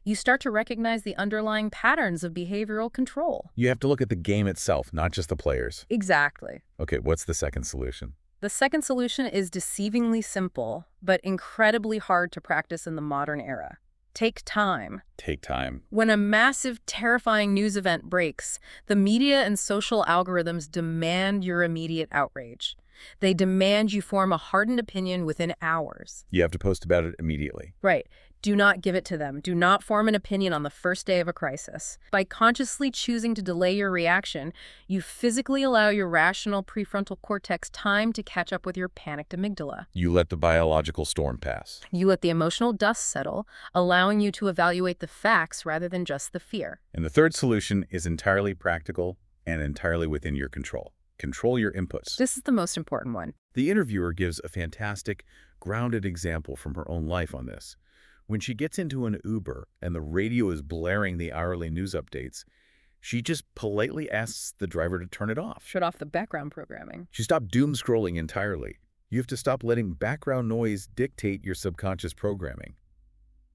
you start to recognize the underlying patterns of behavioral control. You have to look at the game itself, not just the players. Exactly. Okay, what's the second solution? The second solution is deceivingly simple, but incredibly hard to practice in the modern era. Take time. Take time. When a massive, terrifying news event breaks, the media and social algorithms demand your immediate outrage. They demand you form a hardened opinion within hours. You have to post about it immediately. Right. Do not give it to them. Do not form an opinion on the first day of a crisis. By consciously choosing to delay your reaction, you physically allow your rational prefrontal cortex time to catch up with your panicked amygdala. You let the biological storm pass. You let the emotional dust settle, allowing you to evaluate the facts rather than just the fear. And the third solution is entirely practical and entirely within your control. Control your inputs. This is the most important one. The interviewer gives a fantastic, grounded example from her own life on this. When she gets into an Uber and the radio is blaring the hourly news updates, she just politely asks the driver to turn it off. Shut off the background programming. She stopped doom scrolling entirely. You have to stop letting background noise dictate your subconscious programming.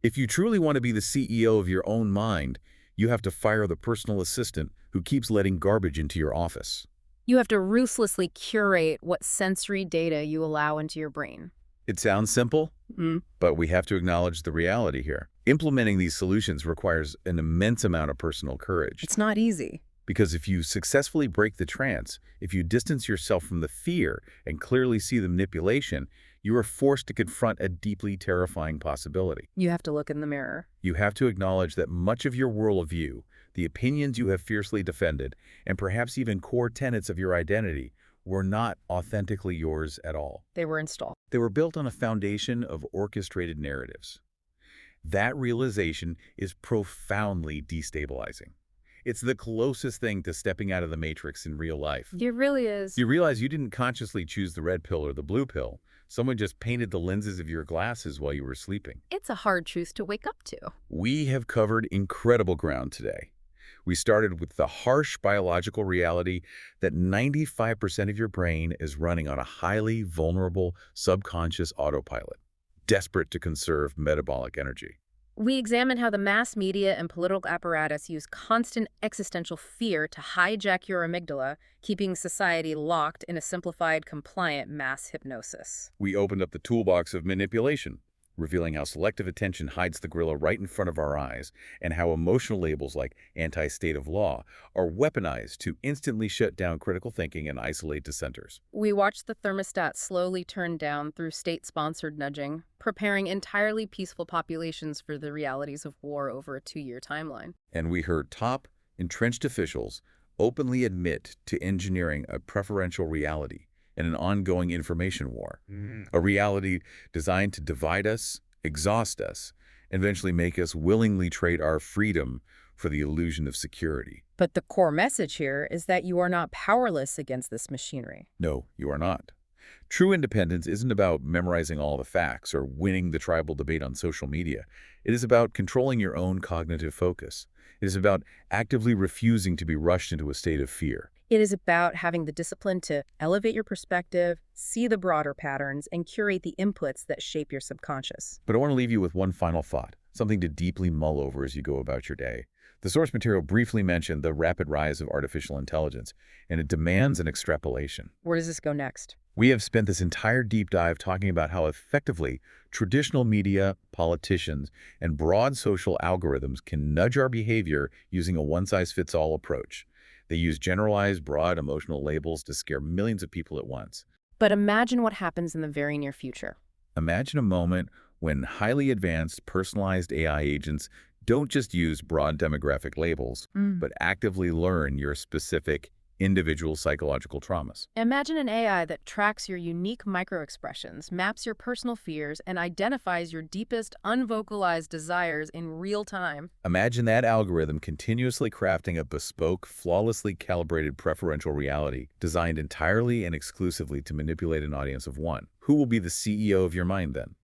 If you truly want to be the CEO of your own mind, you have to fire the personal assistant who keeps letting garbage into your office. You have to ruthlessly curate what sensory data you allow into your brain. It sounds simple, but we have to acknowledge the reality here. Implementing these solutions requires an immense amount of personal courage. It's not easy. Because if you successfully break the trance, if you distance yourself from the fear and clearly see the manipulation, you are forced to confront a deeply terrifying possibility. You have to look in the mirror. You have to acknowledge that much of your worldview, the opinions you have fiercely defended, and perhaps even core tenets of your identity were not authentically yours at all. They were installed. They were built on a foundation of orchestrated narratives. That realization is profoundly destabilizing. It's the closest thing to stepping out of the matrix in real life. It really is. You realize you didn't consciously choose the red pill or the blue pill. Someone just painted the lenses of your glasses while you were sleeping. It's a hard truth to wake up to. We have covered incredible ground today. We started with the harsh biological reality that 95% of your brain is running on a highly vulnerable subconscious autopilot, desperate to conserve metabolic energy. We examine how the mass media and political apparatus use constant existential fear to hijack your amygdala, keeping society locked in a simplified, compliant mass hypnosis. We opened up the toolbox of manipulation, revealing how selective attention hides the gorilla right in front of our eyes, and how emotional labels like anti-state of law are weaponized to instantly shut down critical thinking and isolate dissenters. We watched the thermostat slowly turn down through state-sponsored nudging, preparing entirely peaceful populations for the realities of war over a 2-year timeline. And we heard top, entrenched officials openly admit to engineering a preferential reality and an ongoing information war, a reality designed to divide us, exhaust us, and eventually make us willingly trade our freedom for the illusion of security. But the core message here is that you are not powerless against this machinery. No, you are not. True independence isn't about memorizing all the facts or winning the tribal debate on social media. It is about controlling your own cognitive focus. It is about actively refusing to be rushed into a state of fear. It is about having the discipline to elevate your perspective, see the broader patterns, and curate the inputs that shape your subconscious. But I want to leave you with one final thought, something to deeply mull over as you go about your day. The source material briefly mentioned the rapid rise of artificial intelligence, and it demands an extrapolation. Where does this go next? We have spent this entire deep dive talking about how effectively traditional media, politicians, and broad social algorithms can nudge our behavior using a one-size-fits-all approach. They use generalized, broad emotional labels to scare millions of people at once. But imagine what happens in the very near future. Imagine a moment when highly advanced, personalized AI agents don't just use broad demographic labels, but actively learn your specific individual psychological traumas. Imagine an AI that tracks your unique microexpressions, maps your personal fears, and identifies your deepest unvocalized desires in real time. Imagine that algorithm continuously crafting a bespoke, flawlessly calibrated preferential reality designed entirely and exclusively to manipulate an audience of one. Who will be the CEO of your mind then?